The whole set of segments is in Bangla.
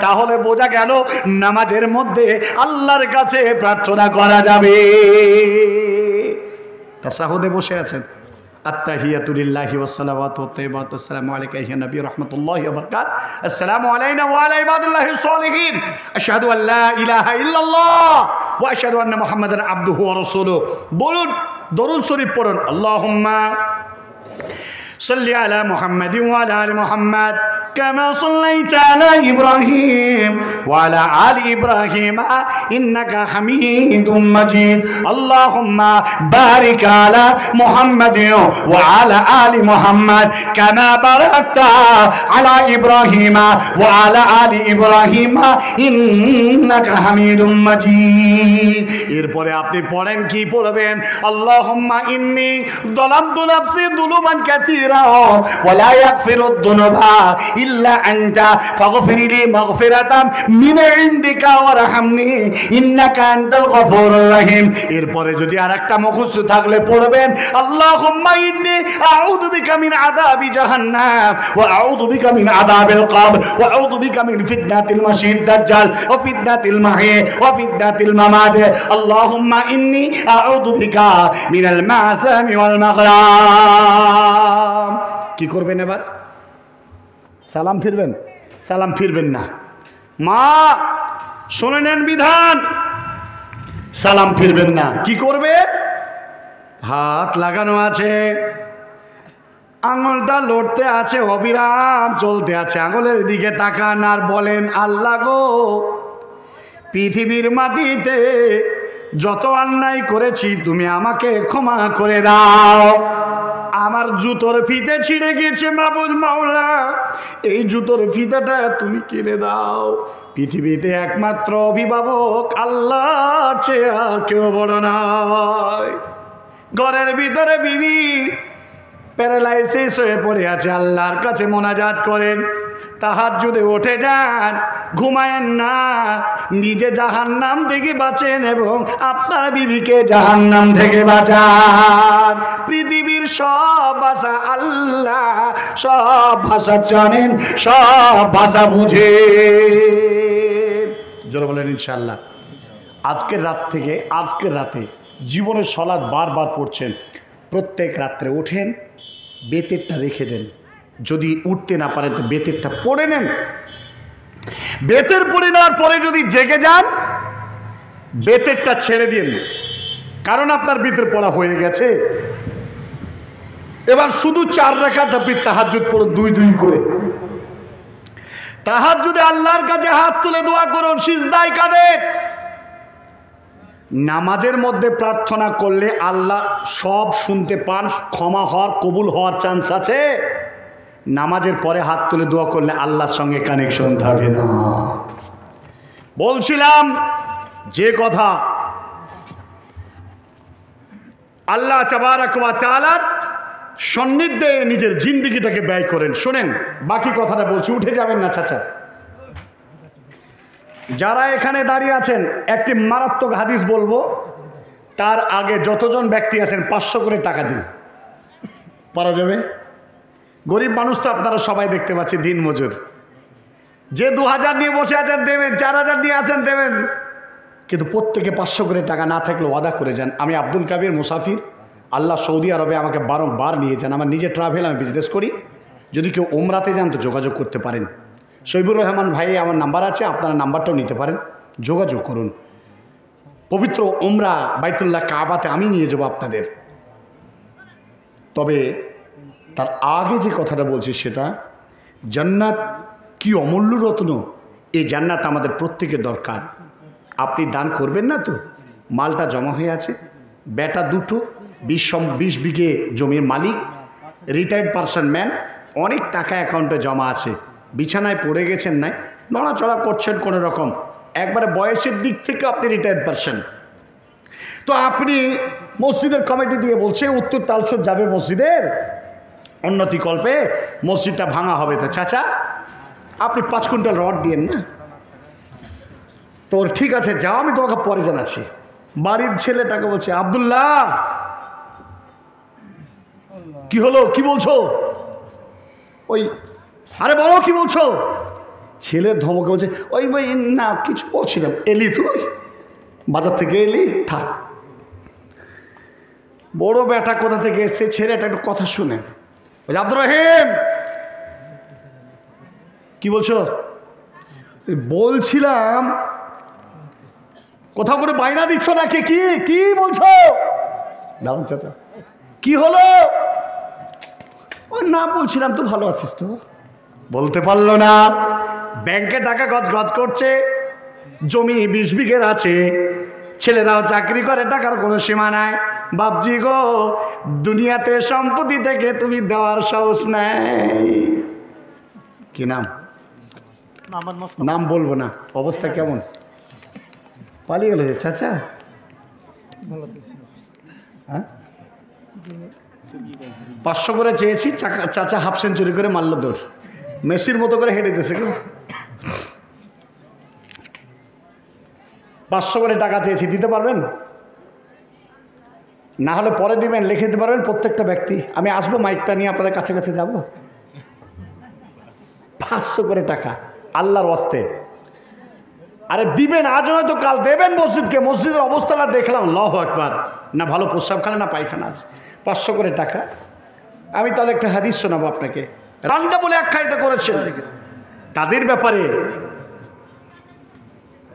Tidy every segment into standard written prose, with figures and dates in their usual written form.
তাহলে বোঝা গেল নামাজের মধ্যে আল্লাহর কাছে প্রার্থনা করা যাবে। তাসাহুদে বসে আছেন, আত্তাহিয়াতু লিল্লাহি ওয়াস সালাওয়াতু ওয়াত তাইয়্যিবাতু আসসালামু আলাইকা ইয়া নবী রাহমাতুল্লাহি ওয়া বারাকাতুহু আসসালামু আলাইনা ওয়া আলা ইবাদিল্লাহিস সালিহিন আশহাদু আল লা ইলাহা ইল্লাল্লাহ ওয়া আশহাদু আন্না মুহাম্মাদান আবদুহু ওয়া রাসূলুহু। বলুন, দরুদ শরীফ পড়ুন। আল্লাহুম্মা সাল্লি আলা মুহাম্মাদিন ওয়া আলা আলি মুহাম্মাদ كما صليت على إبراهيم وعلى آل إبراهيم إنك حميد مجيد اللهم بارك على محمد وعلى آل محمد كما باركت على إبراهيم وعلى آل إبراهيم إنك حميد مجيد। এরপরে আপনি পড়েন, কি পড়বেন? আল্লাহুম্মা ইন্নী যালামতু নাফসি যুলুমান কাসীরা ওয়া লা ইয়াগফিরুদ যুনুবা ইল্লা আনতা ফাগফিরলি মাগফিরাতাম মিন ইনদিকা ওয়ারহামনি ইন্নাকা আনতাল গফুরুর রহিম। এরপরে যদি আরেকটা মুখস্থ থাকলে পড়বেন আল্লাহুম্মা ইন্নী আউযু বিকা মিন আযাবি জাহান্নাম ওয়া আউযু বিকা মিন আযাবিল কবর ওয়া আউযু বিকা মিন ফিতনাতিল মাসিহিদ দাজ্জাল ওয়া ফিতনাতিল মাহিয়া ওয়া ফিতনাতিল মামাত আল্লাহুম্মা ইন্নী আউযু বিকা মিনাল মাসামি ওয়াল মাগরাম। কি করবেন এবার? সালাম ফিরবেন? সালাম ফিরবেন না। মা শুনে নেন বিধান, সালাম ফিরবেন না। কি করবে? হাত লাগানো আছে, আঙুলটা লড়তে আছে, অবিরাম চলতে আছে, আঙুলের দিকে তাকান আর বলেন আল্লাহ গো, পৃথিবীর মাটিতে যত অন্যায় করেছি তুমি আমাকে ক্ষমা করে দাও। আমার জুতোর ফিতে ছিঁড়ে গেছে মাবুদ মাওলা, এই জুতোর ফিতাটা তুমি কিনে দাও। পৃথিবীতে একমাত্র অভিভাবক আল্লাহর চেয়ে আর কেউ বড় নয়। ঘরের ভিতরে বিবি প্যারালাইসিস হয়ে পড়ে আছে, আল্লাহর কাছে মোনাজাত করেন, তাহাজ্জুদে উঠে যান, ঘুমায়েন না, নিজে জাহান্নাম থেকে বাঁচেন এবং আপনার বিবিকে জাহান্নাম থেকে বাঁচান। পৃথিবীর সব ভাষা আল্লাহ, সব ভাষা জানেন, সব ভাষা বুঝেন। জোরে বলেন ইনশাআল্লাহ। আজকের রাতে জীবনের সলাৎ বারবার পড়ছেন, প্রত্যেক রাত্রে ওঠেন, বেতেরটা রেখে দেন, যদি উঠতে না পারেন তো বেতেরটা পড়ে নেন। বেতের পড়ে নেওয়ার পরে যদি জেগে যান, বেতেরটা ছেড়ে দিন, কারণ আপনার বেতের পড়া হয়ে গেছে। এবার শুধু 4 রাকাত আপনি তাহাজ্জুদ পড়ুন, 2 করে। তাহাজ্জুদে আল্লাহর কাছে হাত তুলে দোয়া করুন, সিজদায় কাঁদেন। নামাজের মধ্যে প্রার্থনা করলে আল্লাহ সব শুনতে পান, ক্ষমা হওয়ার, কবুল হওয়ার চান্স আছে। নামাজের পরে হাত তুলে দোয়া করলে আল্লাহর সঙ্গে কানেকশন থাকে না। বলছিলাম যে কথা, আল্লাহ তাবারাক ওয়া তাআলার সান্নিধ্যে নিজের জিন্দেগিটাকে ব্যয় করেন। শোনেন, বাকি কথাটা বলছি, উঠে যাবেন না চাচা। যারা এখানে দাঁড়িয়ে আছেন, একটি মারাত্মক হাদিস বলবো, তার আগে যতজন ব্যক্তি আছেন 500 করে টাকা দিন। পারা যাবে? গরিব মানুষ তো আপনারা সবাই দেখতে পাচ্ছি, দিন মজুর। যে 2000 নিয়ে বসে আছেন দেবেন, 4000 নিয়ে আছেন দেবেন, কিন্তু প্রত্যেকে 500 করে টাকা না থাকলে ওয়াদা করে যান। আমি আব্দুল কাবির মুসাফির, আল্লাহ সৌদি আরবে আমাকে বারংবার নিয়ে যান। আমার নিজে ট্রাভেল, আমি বিজনেস করি। যদি কেউ ওমরাতে যান তো যোগাযোগ করতে পারেন। শহীবুর রহমান ভাই আমার নাম্বার আছে, আপনারা নাম্বারটাও নিতে পারেন, যোগাযোগ করুন। পবিত্র ওমরা বাইতুল্লাহ কাবাতে আমি নিয়ে যাব আপনাদের। তবে তার আগে যে কথাটা বলছি সেটা, জান্নাত কি অমূল্য রত্ন, এই জান্নাত আমাদের প্রত্যেকের দরকার। আপনি দান করবেন না তো? মালটা জমা হয়ে আছে, বেটা 2, 20 বিঘে জমির মালিক, রিটায়ার্ড পারসন ম্যান, অনেক টাকা অ্যাকাউন্টে জমা আছে, বিছানায় পড়ে গেছেন, নাই নড়াচড়া করছেন কোনো রকম, একবারে বয়সের দিক থেকে আপনি রিটায়ার্ড পারসন। তো আপনি মসজিদের কমিটি দিয়ে বলছে উত্তর তালসর যাবে মসজিদের উন্নতি কল্পে, মসজিদটা ভাঙা হবে, তো চাচা আপনি 5 কুইন্টাল রড দিয়েন না। তো ঠিক আছে যাও, আমি তোমাকে পরে জানাচ্ছি। বাড়ির ছেলেটাকে বলছে, আব্দুল্লাহ কি হলো, কি বলছো? ওই আরে বলো কি বলছো? ছেলের ধমকে বলছে, ওই ভাই না কিছু বলছিলাম, এলি তুই বাজার থেকে এলি, থাক। বড় বেটা কোথা থেকে এসছে, ছেলেটা একটু কথা শুনে, বলছে আব্দুর রহিম কি বলছো? বলছিলাম কোথাও করে বাইনা দিচ্ছ নাকি? কি কি বলছো? দাঁড়ান চাচা, কি হলো? ওই না বলছিলাম তো ভালো আছিস তো। বলতে পারলো না। ব্যাংকে টাকা গজ গজ করছে, জমি 20 বিঘের আছে, ছেলেরাও চাকরি করে, টাকার কোনো সীমা নাই। বাপজি গো, দুনিয়াতে সম্পত্তি থেকে তুমি দেওয়ার সাহস নাই। কি নাম? নাম বলবো না। অবস্থা কেমন? পালিয়ে গেল যে চাচা। হ্যাঁ 500 করে চেয়েছি, চাচা হাফ সেঞ্চুরি করে মারল দৌড়, মেসির মতো করে হেঁটে দিতেছে। কেউ 500 করে টাকা চেয়েছি, দিতে পারবেন? না হলে পরে দিবেন, লিখে দিতে পারবেন প্রত্যেকটা ব্যক্তি। আমি আসবো মাইকটা নিয়ে আপনাদের কাছে কাছে যাব। 500 করে টাকা আল্লাহর ওয়াস্তে। আরে দিবেন, আজ নয়তো কাল দেবেন মসজিদকে। মসজিদের অবস্থাটা দেখলাম, আল্লাহু আকবার, না ভালো প্রস্রাবখানা না পায়খানা আছে। 500 করে টাকা। আমি তাহলে একটা হাদিস শোনাবো আপনাকে। রান্দা বলে আখ্যায়িত করেছেন তাদের ব্যাপারে।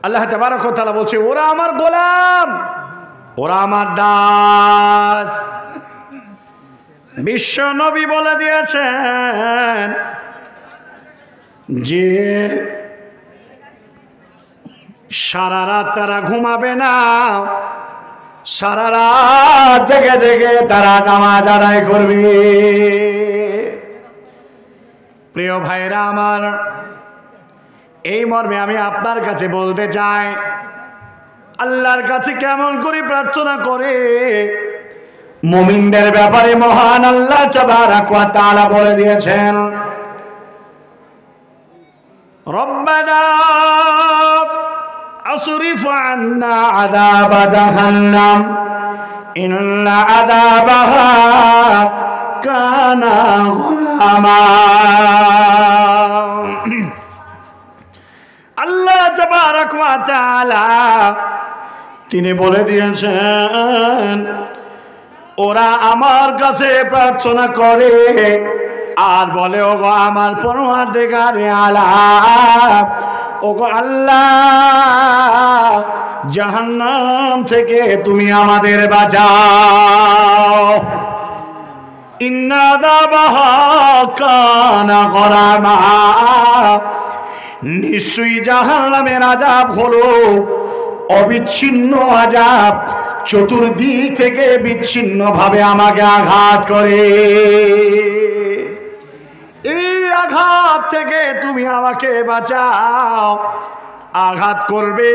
আল্লাহ তাবারক ওয়া তাআলা বলছে, ওরা আমার গোলাম, ওরা আমার দাস। বিশ্ব নবী বলে দিয়েছেন যে সারা রাত তারা ঘুমাবে না, সারা রাত জেগে জেগে তারা নামাজ আদায় করবে। প্রিয় ভাইরা আমার, এই মর্মে আমি আপনার কাছে বলতে চাই, আল্লাহর কাছে কেমন করে প্রার্থনা করে মুমিনদের ব্যাপারে মহান আল্লাহ তাবারক ওয়া তাআলা বলে দিয়েছেন, রব্বানা আসরিফ আন্না আযাব জাহান্নাম ইন্না আযাবাহা কানা গুলামা। আল্লাহ তাবারক ওয়া তাআলা তিনি বলে দিয়েছেন, ওরা আমার কাছে প্রার্থনা করে আর বলে, ওগো আমার পরওয়ারদিগারে আলাম, ওগো আল্লাহ, জাহান্নাম থেকে তুমি আমাদের বাঁচাও। ইন্না আযাবাহা কানা গরামা, নিশ্চয়ই জাহান্নামের আযাব হলো অবিচ্ছিন্ন আযাব, চতুর্দিক থেকে বিচ্ছিন্ন ভাবে আমাকে আঘাত করে। এই আঘাত থেকে তুমি আমাকে বাঁচাও। আঘাত করবে,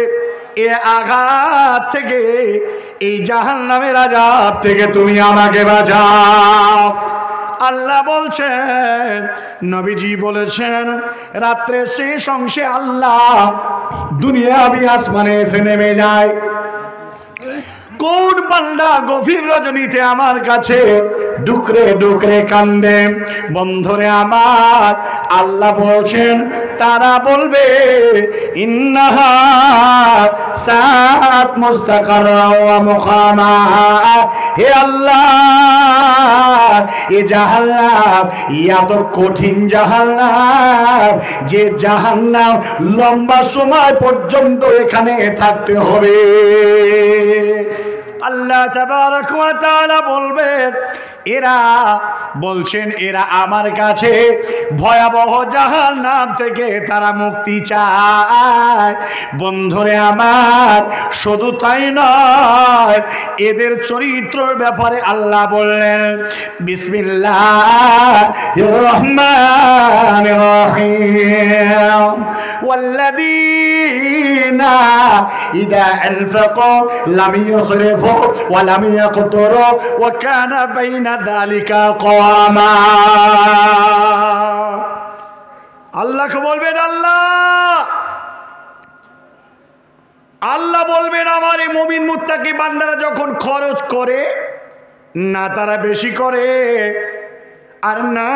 এ আঘাত থেকে, এই জাহান্নামের আযাব থেকে তুমি আমাকে বাঁচাও। আল্লাহ বলছেন, নবীজি বলেছেন, রাত্রে শেষ অংশে আল্লাহ দুনিয়াবি আসমানে এসে নেমে যায়। কোন বান্দা গভীর রজনীতে আমার কাছে ডুকরে ডুকরে কান্দে, বন্ধুরে আমার, আল্লাহ বলছেন তারা বলবে, ইন্নাহা সাআত মুস্তাকাররা ওয়া মুকামা। হে আল্লাহ, এ জাহান্নাম এত কঠিন জাহান্নাম যে জাহান্নাম লম্বা সময় পর্যন্ত এখানে থাকতে হবে। আল্লাহ তাবারক ওয়া তাআলা বলবেন, এরা বলছেন, এরা আমার কাছে ভয়াবহ জাহান্নাম থেকে তারা মুক্তি চায়। বন্ধুরে আমার, শুধু তাই নয়, এদের চরিত্রের ব্যাপারে আল্লাহ বললেন, বিসমিল্লাহির রহমানির রহিম, ওয়াল্লাযীনা ইযা আনফাকু লাম ইউসরিফু ওয়া লাম ইয়াকতুরু ওয়া কানা বাইনা যালিকা কাওয়ামা। আল্লাহকে বলবেন, আল্লাহ বলবেন, আমার এই মুমিন মুত্তাকি বান্দারা যখন খরচ করে, না তারা বেশি করে আর না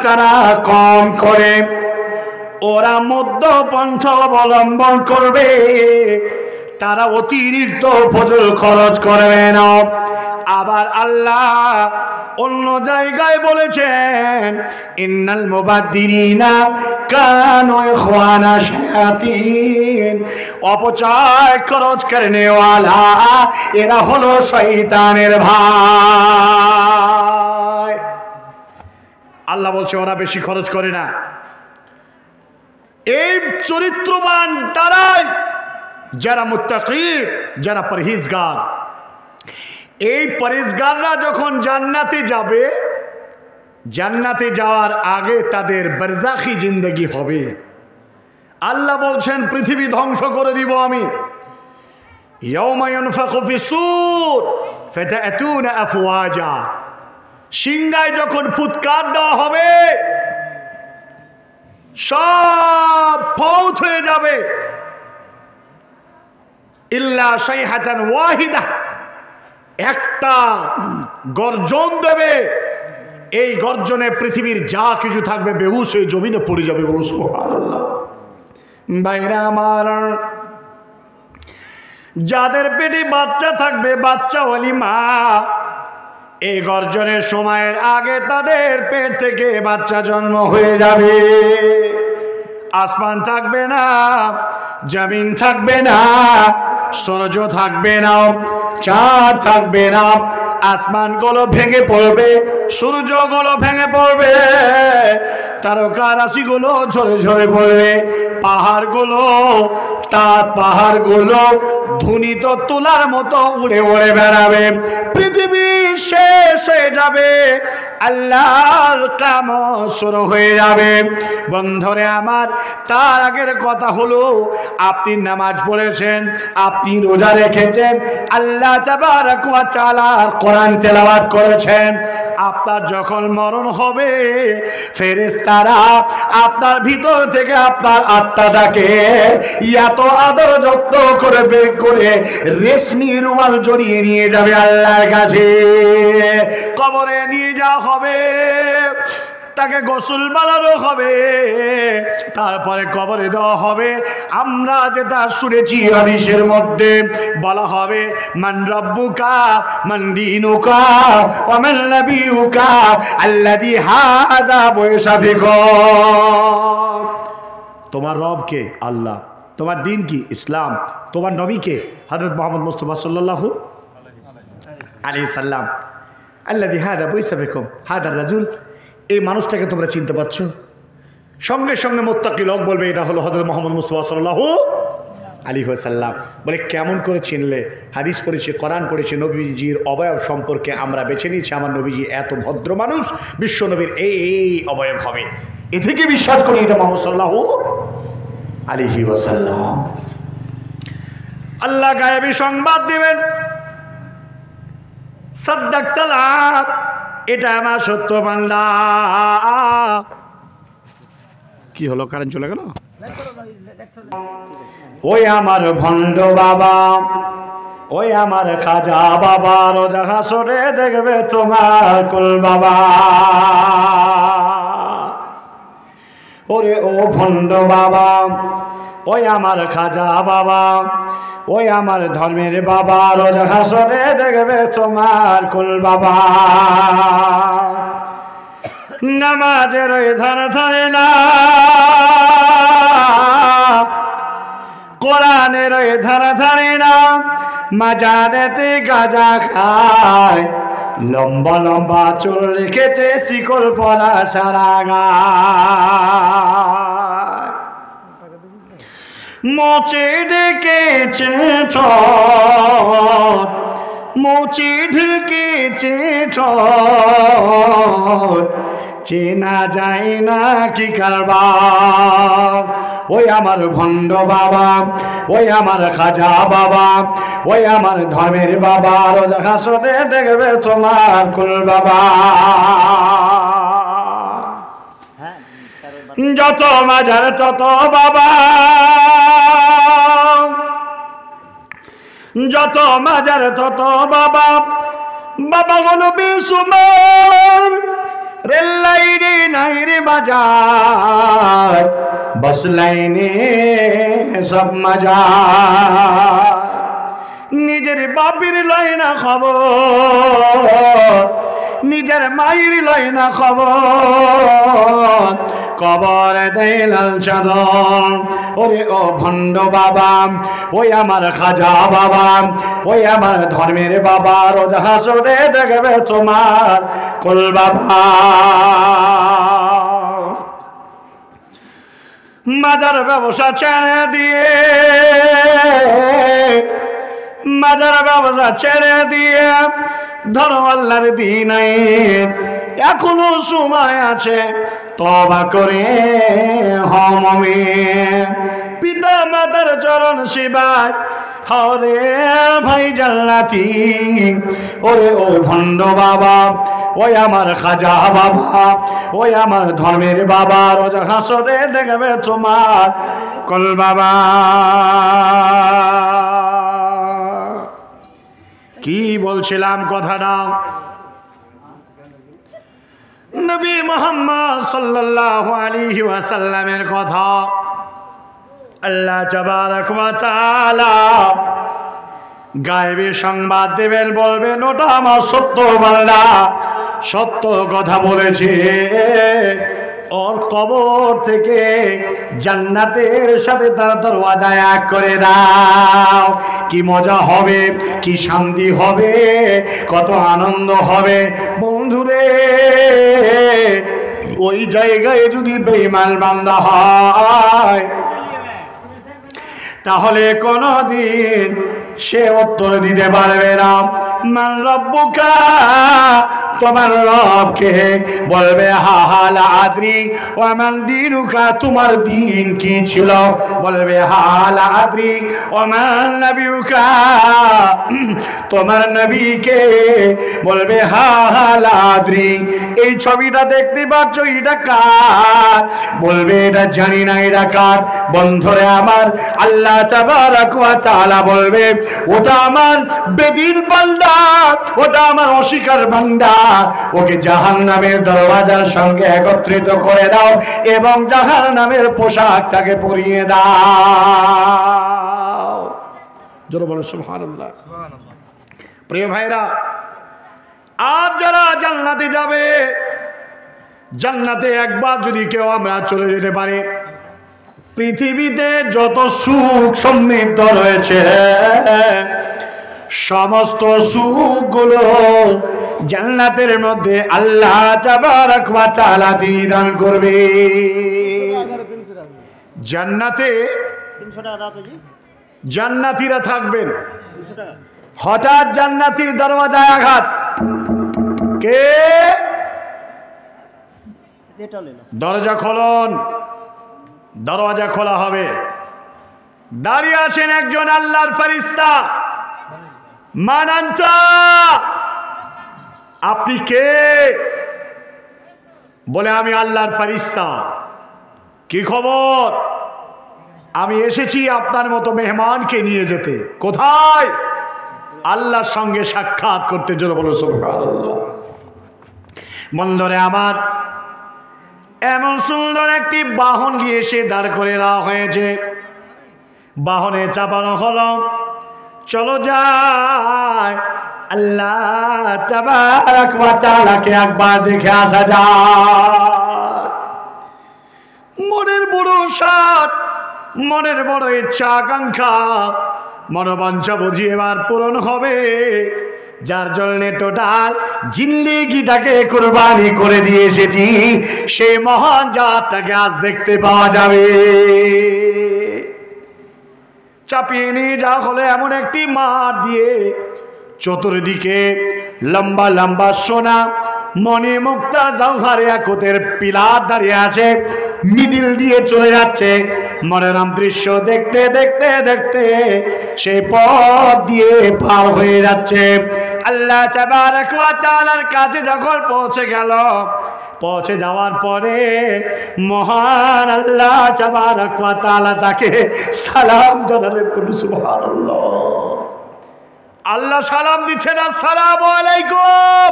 তারা কম করে, ওরা মধ্যপন্থা অবলম্বন করবে, তারা অতিরিক্ত ফজল খরচ করবে না। আবার আল্লাহ অন্য জায়গায় বলেছেন, ইন্নাল মুবাদ্দিরিনা কানু ইখওয়ানা শায়াতিন, অপচয় খরচ করনে ওয়ালা এরা হলো শয়তানের ভাই। আল্লাহ বলছে ওরা বেশি খরচ করে না। এই চরিত্রবান তারাই যারা মুত্তাকি, যারা পরহেজগার। এই পরহেজগাররা যখন জান্নাতে যাবে, জান্নাতে যাওয়ার আগে তাদের বারজাখি জিন্দেগি হবে। আল্লাহ বলছেন পৃথিবী ধ্বংস করে দিব আমি। ইয়াউমা ইউনফাখু ফিস-সূর ফাতা'তুনা আফওয়াজা, সিংহায় যখন ফুৎকার দেওয়া হবে সব ফৌত হয়ে যাবে। ইল্লা শাইহাতান ওয়াহিদা, একটা গর্জন দেবে। এই গর্জনে পৃথিবীর যা কিছু থাকবে বেহুশ হয়ে জমিনে পড়ে যাবে। বলুন সুবহানাল্লাহ। ভাইরা আমার, যাদের পেটে বাচ্চা থাকবে, বাচ্চাওয়ালি মা, এই গর্জনের সময়ের আগে তাদের পেট থেকে বাচ্চা জন্ম হয়ে যাবে। আসমান থাকবে না, জমিন থাকবে না, সূর্য থাকবে না, চাঁদ থাকবে না। আসমানগুলো ভেঙে পড়বে, সূর্যগুলো ভেঙে পড়বে, তারকা রাশিগুলো ঝরে ঝরে পড়বে, পাহাড়গুলো, পাহাড়গুলো ধুনিত তুলার মতো উড়ে উড়ে বেড়াবে। পৃথিবী শেষ হয়ে যাবে, আল্লাহর কিয়ামত শুরু হয়ে যাবে। বন্ধুরে আমার, তার আগের কথা হলো আপনি নামাজ পড়েছেন, আপনি রোজা রেখেছেন, আল্লাহ তাবারক ওয়া তাআলার কোরআন তেলাওয়াত করেছেন। আপনার যখন মরণ হবে, ফেরেশতারা আপনার ভিতর থেকে আপনার আত্মাটাকে এত আদর যত্ন করে বের করে রেশমি রুমাল জড়িয়ে নিয়ে যাবে আল্লাহর কাছে। কবরে নিয়ে যাওয়া হবে, তাকে গোসল বানানো হবে, তারপরে কবরে দেওয়া হবে। আমরা যেটা শুনেছি হাদিসের মধ্যে বলা হবে, মান রাব্বুকা মান দীনুকা ওয়া মান নাবিয়ুকা আল্লাযী হাদা বয়সা বিকুম। তোমার রব কে? আল্লাহ। তোমার দিন কি? ইসলাম। তোমার নবী কে? হযরত মুহাম্মদ মুস্তাফা সাল্লাল্লাহু আলাইহি সাল্লাম। আল্লাযী হাদা বয়সা বিকুম, হাদা রাজুল, এই মানুষটাকে তোমরা চিনতে পারছো? সঙ্গে সঙ্গে মুত্তাকি লোক বলবে এটা হলো হযরত মুহাম্মদ মুস্তাফা সাল্লাল্লাহু আলাইহি ওয়াসাল্লাম। বলে কেমন করে চিনলে? হাদিস পড়েছে, কোরআন পড়েছে, নবীজির অবয়ব সম্পর্কে আমরা বেছে নিয়েছি। আমার নবীজি এত ভদ্র মানুষ, বিশ্ব নবীর এই অবয়ব হবে, এ থেকে বিশ্বাস করি এটা মুহাম্মদ সাল্লাল্লাহু আলাইহি ওয়াসাল্লাম। আল্লাহ গায়েবী সংবাদ দিবেন, সাদ্দাকতাল আব, এটা আমার সত্য বান্দা। কি হলো? কারেন্ট চলে গেল? ওই আমার ভণ্ড বাবা, ওই আমার খাজা বাবা, রোজা হাসরে দেখবে তোমার কুল বাবা। ওরে ও ভণ্ড বাবা, ওই আমার খাজা বাবা, ওই আমার ধর্মের বাবা, রোজা হাসরে দেখবে তোমার কুল বাবা। নামাজের ওই ধারে ধারে না, কোরআনের ওই ধারে ধারে না, মাজারেতে গাঁজা খায়, লম্বা লম্বা চুল রেখেছে, শিকল পরা সারা গায়, মোচে ডেকেছে ঠোঁট, মোচে ঢেকেছে ঠোঁট, চেনা যায় না কি কারবার। ওই আমার ভণ্ড বাবা, ওই আমার খাজা বাবা, ওই আমার ধর্মের বাবা, রোজা হাসরে দেখবে তোমার কুল বাবা। যত মাজার তত বাবা, যত মাজার তত বাবা, বাবা হলো বেসুমার, রেল লাইনে নাই রে বাজার, বাস লাইনে সব মজা। নিজের বাপের লয় না খবর, নিজের মায়ের লয় না খবর, কবর দেয় লাল চাদর। ওরে ও ভণ্ড বাবা, ওই আমার খাজা বাবা, ওই আমার ধর্মের বাবা, রোজ হাসরে দেখবে তোমার কুল বাবা। মাজার ব্যবসা ছেড়ে দিয়ে, মাজার ব্যবসা ছেড়ে দিয়ে ধরো আল্লাহর দ্বীনে, এখনো সময় আছে তওবা করে হও মুমিন। পিতা মাতার চরণ সেবায় হরে ভাই জান্নাতি। ওরে ও ভণ্ড বাবা, ওই আমার খাজা বাবা, ওই আমার ধর্মের বাবা, রোজ হাসরে দেখবে তোমার কুল বাবা। কি বলছিলাম কথাটা? নবী মুহাম্মদ সাল্লাল্লাহু আলাইহি ওয়াসাল্লামের কথা। আল্লাহ তাবারক ওয়া তাআলা গায়েবী সংবাদ দেবেন, বলবেন ওটা আমার সত্য বান্দা, সত্য কথা বলেছে। ওর কবর থেকে জান্নাতের সাথে তার দরওয়াজা এক করে দাও। কি মজা হবে, কি শান্তি হবে, কত আনন্দ হবে বন্ধুরে। ওই জায়গায় যদি বেঈমান বান্দা হয় তাহলে কোনদিন সে উত্তর দিতে পারবে না। মান রব্বুকা, তোমার রবকে বলবে হা হা লা আদরি। ওয়া মান দীনুকা, তোমার দিন কি ছিল? বলবে হা লা আদরি। ওয়া মান নবিয়ুকা, তোমার নবীকে বলবে হা লা আদরি। এই ছবিটা দেখতে পাচ্ছ, এটা কার? বলবে এটা জানি না, এটা কার? বন্ধুরে আমার, আল্লাহ তাবারক ওয়া তাআলা বলবে ওটা আমার বেদিন বান্দা, ওটা আমার অস্বীকার বান্দা। ওকে জাহান্নামের দরওয়াজার সঙ্গে একত্রিত করে দাও এবং জাহান্নামের পোশাক তাকে পরিয়ে দাও। জোরে বলো সুবহানাল্লাহ। প্রিয় ভাইরা, আজ যারা জান্নাতে যাবে, জান্নাতে একবার যদি কেউ আমরা চলে যেতে পারি, পৃথিবীতে যত সুখ সমৃদ্ধ রয়েছে সমস্ত সুখগুলো জান্নাতের মধ্যে আল্লাহ তাবারক ওয়া তাআলা দান করবে। জান্নাতে জান্নাতীরা থাকবেন। হঠাৎ জান্নাতীর দরওয়াজায় আঘাত, কে? দরজা খোলন। দরওয়াজা খোলা হবে। দাঁড়িয়ে আছেন একজন আল্লাহর ফেরেশতা। মান আনতা, আপনি কে? বলে আমি আল্লাহর ফেরেশতা। কি খবর? আমি এসেছি আপনার মতো মেহমানকে নিয়ে যেতে। কোথায়? আল্লাহর সঙ্গে সাক্ষাৎ করতে। জোরে বলো সুবহানাল্লাহ। বন্ধুরে আমার, এমন সুন্দর একটি বাহন নিয়ে এসে দাঁড় করে দেওয়া হয়েছে। বাহনে চাপানো হলো, চলো যায় আল্লাহ তাবারক ওয়া তাআলাকে একবার দেখে আসা যায়। মনের বড় সাধ, মনের বড় ইচ্ছা আকাঙ্ক্ষা, মনোবাঞ্ছা বুঝি এবার পূরণ হবে। যার জন্য টোটাল জিন্দেগিটাকে কুরবানি করে দিয়ে এসেছি, সেই মহান জাতটাকে আজ দেখতে পাওয়া যাবে। চাপিয়ে নিয়ে যাওয়া হলে এমন একটি মাঠ দিয়ে, চতুর্দিকে লম্বা লম্বা সোনা মণি মুক্তা জওহরে একতের পিলার দাঁড়িয়ে আছে, মিডিল দিয়ে চলে যাচ্ছে। মনোরম দৃশ্য দেখতে দেখতে দেখতে সেই পথ দিয়ে পার হয়ে যাচ্ছে। আল্লাহ তাবারক ওয়া তাআলার কাছে যখন পৌঁছে গেল, পৌঁছে যাওয়ার পরে মহান আল্লাহ তাবারক ওয়া তাআলা তাকে সালাম জানালেন। সুবহানাল্লাহ। আল্লাহ সালাম দিচ্ছেন, আসসালামু আলাইকুম।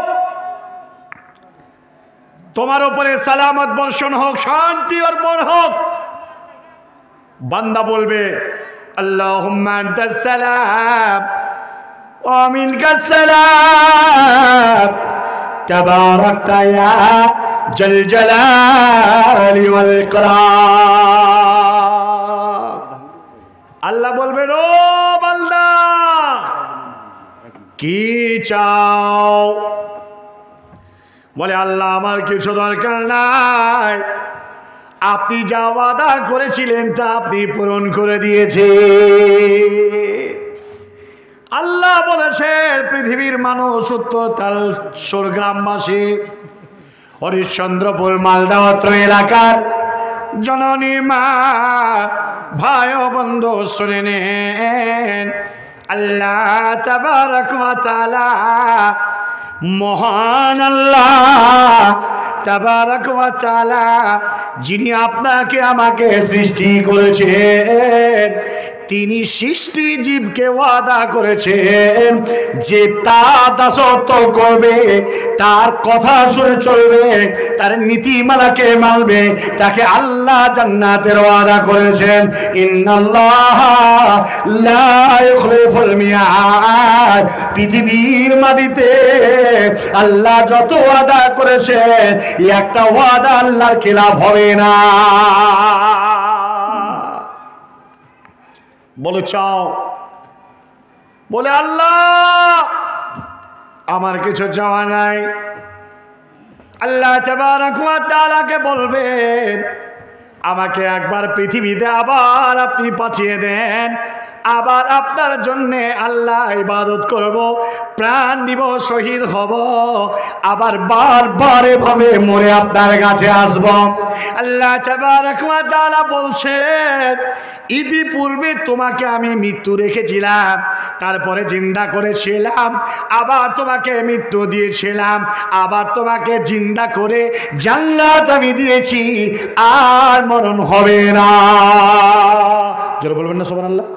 তোমার উপরে সালামত বর্ষণ হোক, শান্তি অর্পণ হোক। বান্দা বলবে আল্লাহুম্মা আনতাস সালাম ওয়া মিনকাস সালাম তাবারাকতা ইয়া জাল জালালি ওয়াল ইকরাম। আল্লাহ বলবেন ও বান্দা কি চাও? বলে আল্লাহ আমার কিছু দরকার নাই, আপনি যা ওয়াদা করেছিলেন তা আপনি পূরণ করে দিয়েছে। আল্লাহ বলেছেন পৃথিবীর মানুষ উত্তর তালসর গ্রামবাসী, হরিশ্চন্দ্রপুর মালদা অত্র এলাকার জননী মা, ভাই ও বন্ধু শুনে নেন, আল্লাহ তাবারক ওয়া তাআলা মহান আল্লাহ তাবারক ওয়া তাআলা যিনি আপনাকে আমাকে সৃষ্টি করেছেন, তিনি সৃষ্টি জীবকে ওয়াদা করেছেন যে তার দাসত্ব করবে, তার কথা শুনে চলবে, তার নীতিমালাকে মানবে, তাকে আল্লাহ জান্নাতের ওয়াদা করেছেন। ইন্নাল্লাহা লা ইউখলিফুল মিয়াদ। পৃথিবীর মাটিতে আল্লাহ যত ওয়াদা করেছেন একটা ওয়াদা আল্লাহর খেলাফ হবে না। বলে চাও? বলে আল্লাহ আমার কিছু চাওয়া নাই। আল্লাহ তাবারক ওয়া তাআলাকে বলবেন আমাকে একবার পৃথিবীতে আবার আপনি পাঠিয়ে দেন, আবার আপনার জন্যে আল্লাহ ইবাদত করব, প্রাণ দিব, শহীদ হব, আবার বারবার এভাবে মরে আপনার কাছে আসব। আল্লাহ তাবারক ওয়া তাআলা বলছেন ইতিপূর্বে তোমাকে আমি মৃত্যু রেখেছিলাম, তারপরে জিন্দা করেছিলাম, আবার তোমাকে মৃত্যু দিয়েছিলাম, আবার তোমাকে জিন্দা করে জান্নাত আমি দিয়েছি, আর মরণ হবে না। যারা বলবেন না সুবহানাল্লাহ।